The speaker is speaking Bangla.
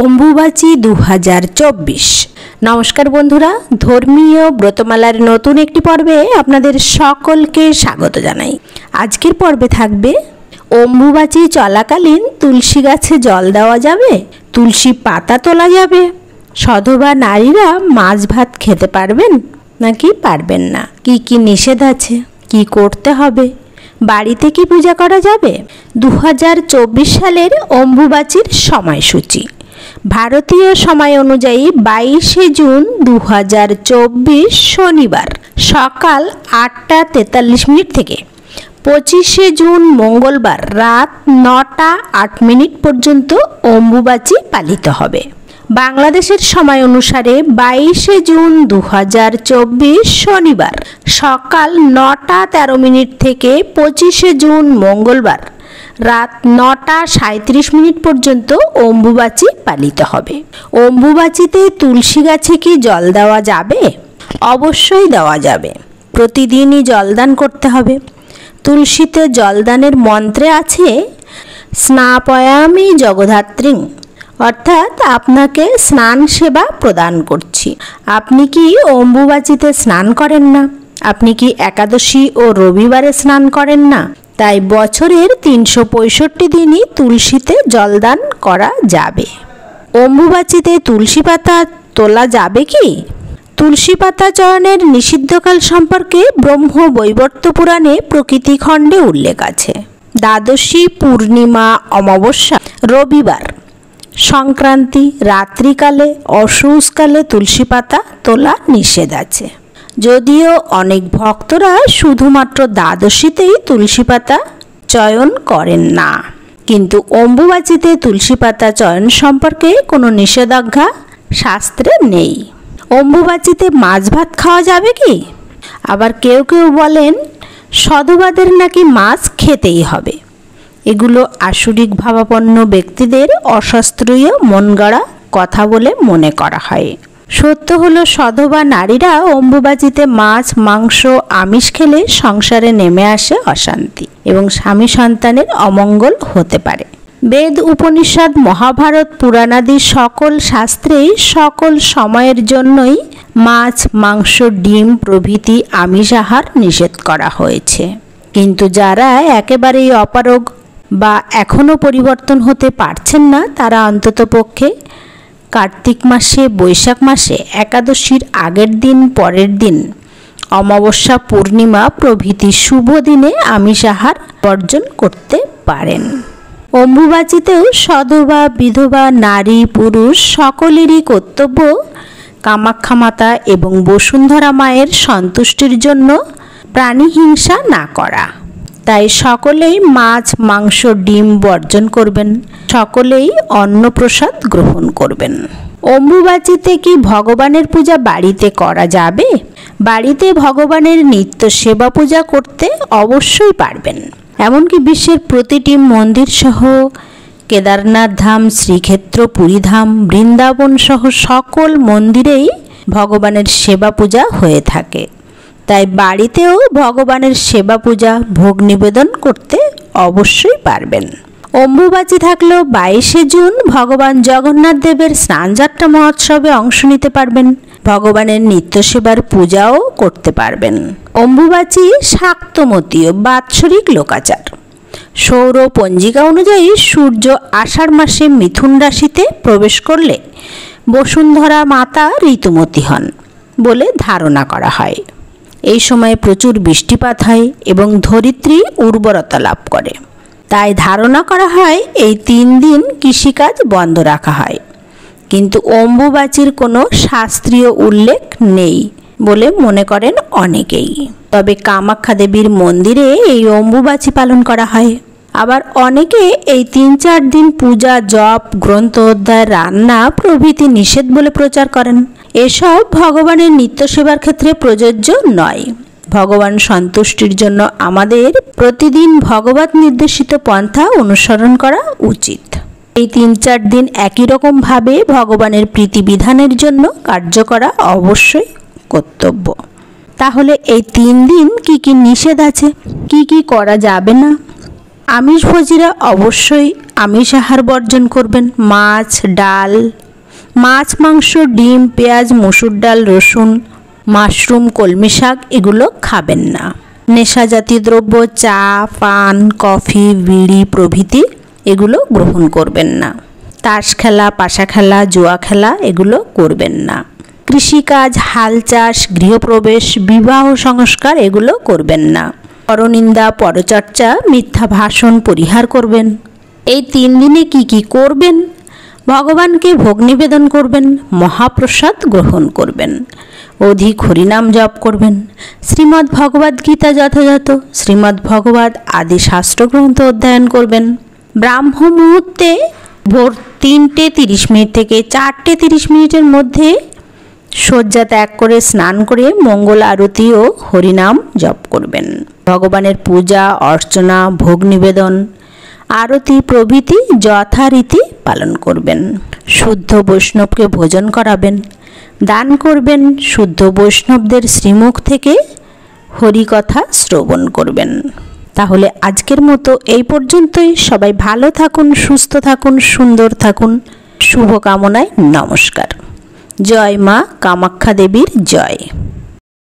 অম্বুবাচী 2024। নমস্কার বন্ধুরা, ধর্মীয় ব্রতমালার নতুন একটি পর্বে আপনাদের সকলকে স্বাগত জানাই। আজকের পর্বে থাকবে অম্বুবাচী চলাকালীন তুলসী গাছে জল দেওয়া যাবে, তুলসী পাতা তোলা যাবে, সধবা নারীরা মাছ ভাত খেতে পারবেন নাকি পারবেন না, কি কি নিষেধ আছে, কি করতে হবে, বাড়িতে কি পূজা করা যাবে। 2024 সালের অম্বুবাচীর সময়সূচি ভারতীয় সময় অনুযায়ী 22শে জুন 2024 শনিবার সকাল 8টা 43 মিনিট থেকে 25শে জুন মঙ্গলবার রাত 9টা 8 মিনিট পর্যন্ত অম্বুবাচী পালিত হবে। বাংলাদেশের সময় অনুসারে 22শে জুন 2024 শনিবার সকাল 9টা 13 মিনিট থেকে 25শে জুন মঙ্গলবার রাত 9টা 37 মিনিট পর্যন্ত অম্বুবাচী পালিত হবে। অম্বুবাচীতে তুলসী গাছে কি জল দেওয়া যাবে? অবশ্যই দেওয়া যাবে। প্রতিদিনই জলদান করতে হবে। তুলসীতে জলদানের মন্ত্রে আছে স্নাপয়ামি জগধাত্রীং, অর্থাৎ আপনাকে স্নান সেবা প্রদান করছি। আপনি কি অম্বুবাচীতে স্নান করেন না? আপনি কি একাদশী ও রবিবারে স্নান করেন না? তাই বছরের 365 দিনই তুলসীতে জলদান করা যাবে। অম্বুবাচীতে তুলসী পাতা তোলা যাবে কি? তুলসী পাতা চয়নের নিষিদ্ধকাল সম্পর্কে ব্রহ্ম বৈবর্ত পুরাণে প্রকৃতি খণ্ডে উল্লেখ আছে। দ্বাদশী, পূর্ণিমা, অমাবস্যা, রবিবার, সংক্রান্তি, রাত্রিকালে, অসুস্থকালে তুলসী পাতা তোলা নিষেধ আছে। যদিও অনেক ভক্তরা শুধুমাত্র দ্বাদশীতেই তুলসী পাতা চয়ন করেন না, কিন্তু অম্বুবাচীতে তুলসী পাতা চয়ন সম্পর্কে কোনো নিষেধাজ্ঞা শাস্ত্রে নেই। অম্বুবাচীতে মাছ ভাত খাওয়া যাবে কি? আবার কেউ কেউ বলেন সধবাদের নাকি মাছ খেতেই হবে। এগুলো আসুরিক ভাবাপন্ন ব্যক্তিদের অশাস্ত্রীয় মন গড়া কথা বলে মনে করা হয়। সত্য হলো সধবা নারীরা অম্বুবাচীতে মাছ, মাংস, আমিষ খেলে সংসারে নেমে আসে অশান্তি এবং স্বামী সন্তানের অমঙ্গল হতে পারে। বেদ, উপনিষদ, মহাভারত, পুরাণাদি সকল শাস্ত্রেই সকল সময়ের জন্যই মাছ, মাংস, ডিম প্রভৃতি আমিষ আহার নিষেধ করা হয়েছে। কিন্তু যারা একেবারেই অপারগ বা এখনও পরিবর্তন হতে পারছেন না, তারা অন্ততপক্ষে কার্তিক মাসে, বৈশাখ মাসে একাদশীর আগের দিন, পরের দিন, অমাবস্যা, পূর্ণিমা প্রভৃতি শুভ দিনে আমিষ আহার বর্জন করতে পারেন। অম্বুবাচীতেও সধবা, বিধবা, নারী, পুরুষ সকলেরই কর্তব্য কামাখ্যা মাতা এবং বসুন্ধরা মায়ের সন্তুষ্টির জন্য প্রাণী হিংসা না করা। তাই সকলেই মাছ, মাংস, ডিম বর্জন করবেন, সকলেই অন্নপ্রসাদ গ্রহণ করবেন। অম্বুবাচীতে কি ভগবানের পূজা বাড়িতে করা যাবে? বাড়িতে ভগবানের নিত্য সেবা পূজা করতে অবশ্যই পারবেন। এমনকি বিশ্বের প্রতিটি মন্দির সহ কেদারনাথ ধাম, শ্রীক্ষেত্র, পুরীধাম, বৃন্দাবন সহ সকল মন্দিরেই ভগবানের সেবা পূজা হয়ে থাকে। তাই বাড়িতেও ভগবানের সেবা পূজা, ভোগ নিবেদন করতে অবশ্যই পারবেন। অম্বুবাচী থাকলেও 22শে জুন ভগবান জগন্নাথ দেবের স্নানযাত্রা মহোৎসবে অংশ নিতে পারবেন। ভগবানের নিত্য সেবার পূজাও করতে পারবেন। অম্বুবাচী শাক্তমতীয় বাৎসরিক লোকাচার। সৌর পঞ্জিকা অনুযায়ী সূর্য আষাঢ় মাসে মিথুন রাশিতে প্রবেশ করলে বসুন্ধরা মাতা ঋতুমতী হন বলে ধারণা করা হয়। এই সময়ে প্রচুর বৃষ্টিপাত হয় এবং ধরিত্রী উর্বরতা লাভ করে। তাই ধারণা করা হয় এই 3 দিন কৃষিকাজ বন্ধ রাখা হয়। কিন্তু অম্বুবাচীর কোনো শাস্ত্রীয় উল্লেখ নেই বলে মনে করেন অনেকেই। তবে কামাখ্যা দেবীর মন্দিরে এই অম্বুবাচী পালন করা হয়। আবার অনেকে এই 3-4 দিন পূজা, জপ, গ্রন্থ অধ্যায়, রান্না প্রভৃতি নিষেধ বলে প্রচার করেন। এসব ভগবানের নিত্য সেবার ক্ষেত্রে প্রযোজ্য নয়। ভগবান সন্তুষ্টির জন্য আমাদের প্রতিদিন ভগবত নির্দেশিত পন্থা অনুসরণ করা উচিত। এই 3-4 দিন একই রকমভাবে ভগবানের প্রীতিবিধানের জন্য কার্য করা অবশ্যই কর্তব্য। তাহলে এই 3 দিন কি কি নিষেধ আছে, কি কি করা যাবে না? আমিষভোজীরা অবশ্যই আমিষ আহার বর্জন করবেন। মাছ, ডাল, মাছ, মাংস, ডিম, পেঁয়াজ, মসুর ডাল, রসুন, মাশরুম, কলমি শাক এগুলো খাবেন না। নেশা জাতীয় দ্রব্য, চা, পান, কফি, বিড়ি প্রভৃতি এগুলো গ্রহণ করবেন না। তাস খেলা, পাশা খেলা, জুয়া খেলা এগুলো করবেন না। কৃষিকাজ, হাল চাষ, গৃহপ্রবেশ, বিবাহ সংস্কার এগুলো করবেন না। পরনিন্দা, পরচর্চা, মিথ্যা ভাষণ পরিহার করবেন। এই 3 দিনে কি করবেন? ভগবানকে ভোগ নিবেদন করবেন, মহাপ্রসাদ গ্রহণ করবেন, অধিক হরিনাম জপ করবেন, শ্রীমদ্ ভগবদ্ গীতা যথাযথ শ্রীমদ্ ভগবদ্ আদি শাস্ত্রগ্রন্থ অধ্যয়ন করবেন। ব্রাহ্ম মুহূর্তে ভোর 3:30 থেকে 4:30 মধ্যে শয্যা ত্যাগ করে স্নান করে মঙ্গল আরতি ও হরিনাম জপ করবেন। ভগবানের পূজা অর্চনা, ভোগ নিবেদন, আরতি প্রভৃতি যথারীতি পালন করবেন। শুদ্ধ বৈষ্ণবকে ভোজন করাবেন, দান করবেন। শুদ্ধ বৈষ্ণবদের শ্রীমুখ থেকে হরিকথা শ্রবণ করবেন। তাহলে আজকের মতো এই পর্যন্তই। সবাই ভালো থাকুন, সুস্থ থাকুন, সুন্দর থাকুন। শুভকামনায় নমস্কার। জয় মা কামাখ্যা দেবীর জয়।